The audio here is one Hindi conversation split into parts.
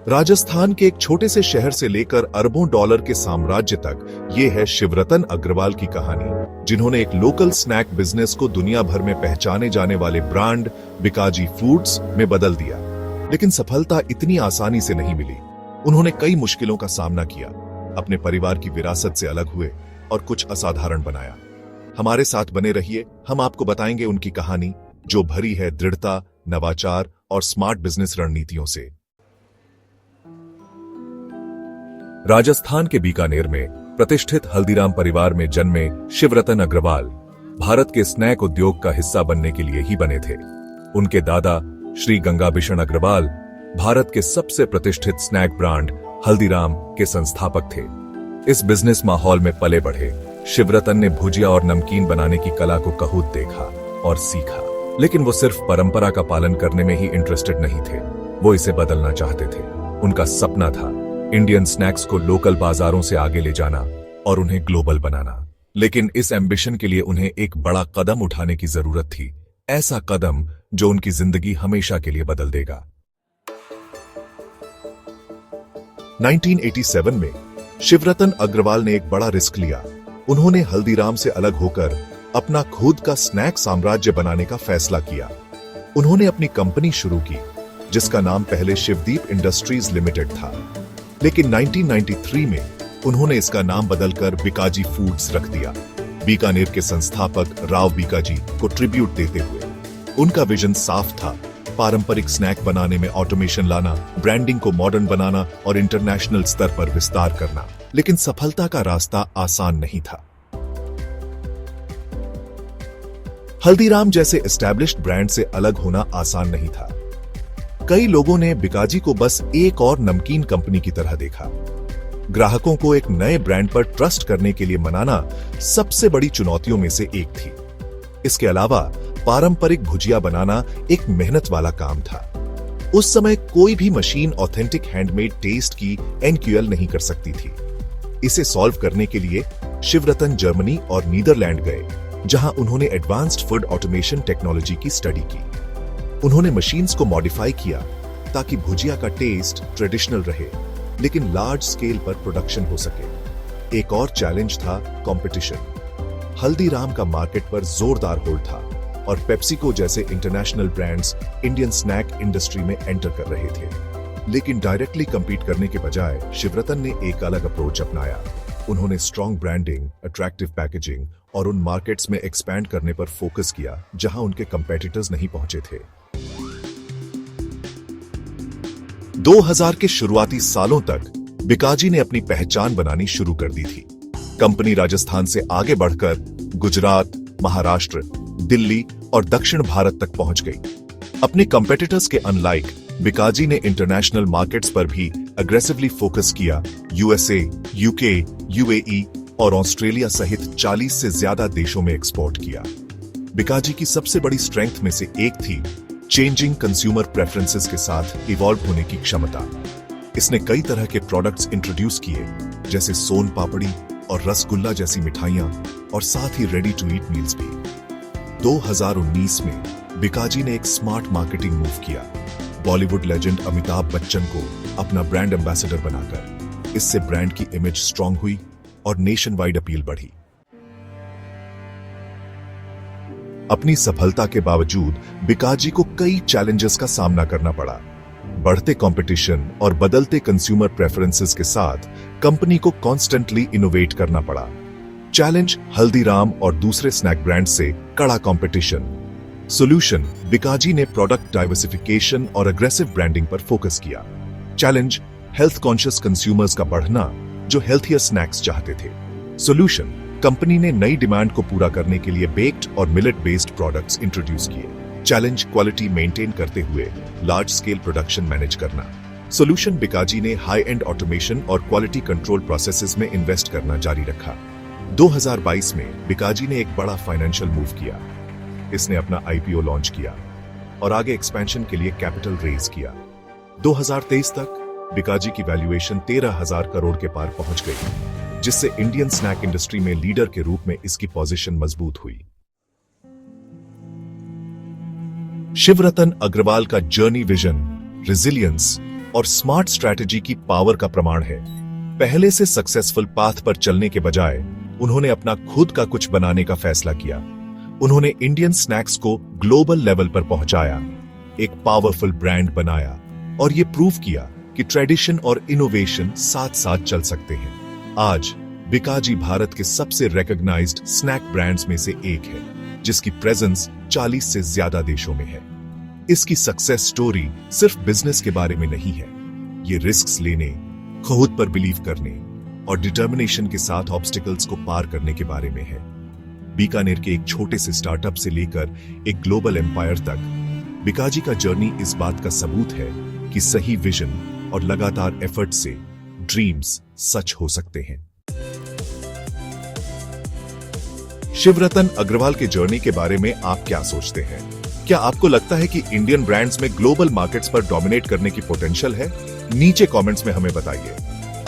राजस्थान के एक छोटे से शहर से लेकर अरबों डॉलर के साम्राज्य तक ये है शिवरतन अग्रवाल की कहानी, जिन्होंने एक लोकल स्नैक बिजनेस को दुनिया भर में पहचाने जाने वाले ब्रांड बिकाजी फूड्स में बदल दिया। लेकिन सफलता इतनी आसानी से नहीं मिली। उन्होंने कई मुश्किलों का सामना किया, अपने परिवार की विरासत से अलग हुए और कुछ असाधारण बनाया। हमारे साथ बने रहिए, हम आपको बताएंगे उनकी कहानी जो भरी है दृढ़ता, नवाचार और स्मार्ट बिजनेस रणनीतियों से। राजस्थान के बीकानेर में प्रतिष्ठित हल्दीराम परिवार में जन्मे शिवरतन अग्रवाल भारत के स्नैक उद्योग का हिस्सा बनने के लिए ही बने थे। उनके दादा श्री गंगाभिषण अग्रवाल भारत के सबसे प्रतिष्ठित स्नैक ब्रांड हल्दीराम के संस्थापक थे। इस बिजनेस माहौल में पले बढ़े शिवरतन ने भुजिया और नमकीन बनाने की कला को कहूत देखा और सीखा। लेकिन वो सिर्फ परंपरा का पालन करने में ही इंटरेस्टेड नहीं थे, वो इसे बदलना चाहते थे। उनका सपना था इंडियन स्नैक्स को लोकल बाजारों से आगे ले जाना और उन्हें ग्लोबल बनाना। लेकिन इस एम्बिशन के लिए उन्हें एक बड़ा कदम उठाने की जरूरत थी, ऐसा कदम जो उनकी जिंदगी हमेशा के लिए बदल देगा। 1987 में शिवरतन अग्रवाल ने एक बड़ा रिस्क लिया। उन्होंने हल्दीराम से अलग होकर अपना खुद का स्नैक साम्राज्य बनाने का फैसला किया। उन्होंने अपनी कंपनी शुरू की, जिसका नाम पहले शिवदीप इंडस्ट्रीज लिमिटेड था। लेकिन 1993 में उन्होंने इसका नाम बदलकर बिकाजी फूड्स रख दिया, बीकानेर के संस्थापक राव बीकाजी को ट्रिब्यूट देते हुए। उनका विजन साफ था, पारंपरिक स्नैक बनाने में ऑटोमेशन लाना, ब्रांडिंग को मॉडर्न बनाना और इंटरनेशनल स्तर पर विस्तार करना। लेकिन सफलता का रास्ता आसान नहीं था। हल्दीराम जैसे एस्टैब्लिश्ड ब्रांड से अलग होना आसान नहीं था। कई लोगों ने बिकाजी को बस एक और नमकीन कंपनी की तरह देखा। ग्राहकों को एक नए ब्रांड पर ट्रस्ट करने के लिए मनाना सबसे बड़ी चुनौतियों में से एक थी। इसके अलावा पारंपरिक भुजिया बनाना एक मेहनत वाला काम था। उस समय कोई भी मशीन ऑथेंटिक हैंडमेड टेस्ट की एनक्यूएल नहीं कर सकती थी। इसे सॉल्व करने के लिए शिवरतन जर्मनी और नीदरलैंड गए, जहां उन्होंने एडवांस्ड फूड ऑटोमेशन टेक्नोलॉजी की स्टडी की। उन्होंने मशीन्स को मॉडिफाई किया ताकि भुजिया का टेस्ट ट्रेडिशनल रहे, लेकिन लार्ज स्केल पर प्रोडक्शन हो सके। एक और चैलेंज था कंपटीशन। हल्दीराम का मार्केट पर जोरदार होल्ड था और पेप्सिको जैसे international brands Indian snack industry में एंटर कर रहे थे। लेकिन डायरेक्टली कंपीट करने के बजाय शिवरतन ने एक अलग अप्रोच अपनाया। उन्होंने स्ट्रॉन्ग ब्रांडिंग, अट्रैक्टिव पैकेजिंग और उन मार्केट्स में एक्सपैंड करने पर फोकस किया जहां उनके कंपेटिटर्स नहीं पहुंचे थे। 2000 के शुरुआती सालों तक बिकाजी ने अपनी पहचान बनानी शुरू कर दी थी। कंपनी राजस्थान से आगे बढ़कर गुजरात, महाराष्ट्र, दिल्ली और दक्षिण भारत तक पहुंच गई। अपने कंपेटिटर्स के अनलाइक बिकाजी ने इंटरनेशनल मार्केट्स पर भी अग्रेसिवली फोकस किया। यूएसए, यूके, यूएई और ऑस्ट्रेलिया सहित 40 से ज्यादा देशों में एक्सपोर्ट किया। बिकाजी की सबसे बड़ी स्ट्रेंथ में से एक थी चेंजिंग कंज्यूमर प्रेफरेंसेस के साथ इवॉल्व होने की क्षमता। इसने कई तरह के प्रोडक्ट्स इंट्रोड्यूस किए, जैसे सोन पापड़ी और रसगुल्ला जैसी मिठाइयां, और साथ ही रेडी टू ईट मील्स भी। 2019 में बिकाजी ने एक स्मार्ट मार्केटिंग मूव किया, बॉलीवुड लेजेंड अमिताभ बच्चन को अपना ब्रांड एम्बेसडर बनाकर। इससे ब्रांड की इमेज स्ट्रांग हुई और नेशन वाइड अपील बढ़ी। अपनी सफलता के बावजूद बिकाजी को कई चैलेंजेस का सामना करना पड़ा। बढ़ते कंपटीशन और बदलते कंज्यूमर प्रेफरेंसेस के साथ कंपनी को कॉन्स्टेंटली इनोवेट करना पड़ा। चैलेंज, हल्दीराम और दूसरे स्नैक ब्रांड से कड़ा कंपटीशन। सॉल्यूशन, बिकाजी ने प्रोडक्ट डाइवर्सिफिकेशन और अग्रेसिव ब्रांडिंग पर फोकस किया। चैलेंज, हेल्थ कॉन्शियस कंज्यूमर्स का बढ़ना जो हेल्थियर स्नैक्स चाहते थे। सॉल्यूशन, कंपनी ने नई डिमांड को पूरा करने के लिए बेक्ड और मिलेट बेस्ड प्रोडक्ट्स इंट्रोड्यूस किए। चैलेंज, क्वालिटी मेंटेन करते हुए लार्ज स्केल प्रोडक्शन मैनेज करना। सॉल्यूशन, बिकाजी ने हाई एंड ऑटोमेशन और क्वालिटी कंट्रोल प्रोसेसेस में इन्वेस्ट करना जारी रखा। 2022 में बिकाजी ने एक बड़ा फाइनेंशियल मूव किया। इसने अपना आईपीओ लॉन्च किया और आगे एक्सपेंशन के लिए कैपिटल रेज किया। 2023 तक बिकाजी की वैल्यूएशन 13,000 करोड़ के पार पहुंच गई, जिससे इंडियन स्नैक इंडस्ट्री में लीडर के रूप में इसकी पोजीशन मजबूत हुई। शिवरतन अग्रवाल का जर्नी, विजन, रेजिलियंस और स्मार्ट स्ट्रैटेजी की पावर का प्रमाण है। पहले से सक्सेसफुल पाथ पर चलने के बजाय उन्होंने अपना खुद का कुछ बनाने का फैसला किया। उन्होंने इंडियन स्नैक्स को ग्लोबल लेवल पर पहुंचाया, एक पावरफुल ब्रांड बनाया और ये प्रूव किया कि ट्रेडिशन और इनोवेशन साथ साथ चल सकते हैं। आज बिकाजी भारत के सबसे रिकॉग्नाइज्ड स्नैक ब्रांड्स में से एक है, जिसकी प्रेजेंस 40 से ज्यादा देशों में है। इसकी सक्सेस स्टोरी सिर्फ बिजनेस के बारे में नहीं है, ये रिस्क्स लेने, खुद पर बिलीव करने और डिटर्मिनेशन के साथ ऑब्स्टिकल्स को पार करने के बारे में है। बीकानेर के एक छोटे से स्टार्टअप से लेकर एक ग्लोबल एम्पायर तक बिकाजी का जर्नी इस बात का सबूत है कि सही विजन और लगातार एफर्ट से ड्रीम्स सच हो सकते हैं। शिवरतन अग्रवाल के जर्नी के बारे में आप क्या सोचते हैं? क्या आपको लगता है कि इंडियन ब्रांड्स में ग्लोबल मार्केट्स पर डोमिनेट करने की पोटेंशियल है? नीचे कमेंट्स में हमें बताइए।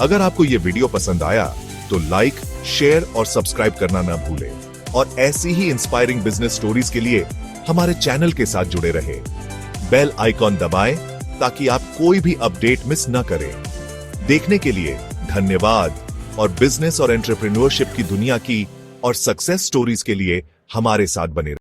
अगर आपको यह वीडियो पसंद आया तो लाइक, शेयर और सब्सक्राइब करना ना भूलें और ऐसी ही इंस्पायरिंग बिजनेस स्टोरीज के लिए हमारे चैनल के साथ जुड़े रहें। बेल आइकॉन दबाएं ताकि आप कोई भी अपडेट मिस न करें। देखने के लिए धन्यवाद और बिजनेस और एंटरप्रेन्योरशिप की दुनिया की और सक्सेस स्टोरीज के लिए हमारे साथ बने रहें।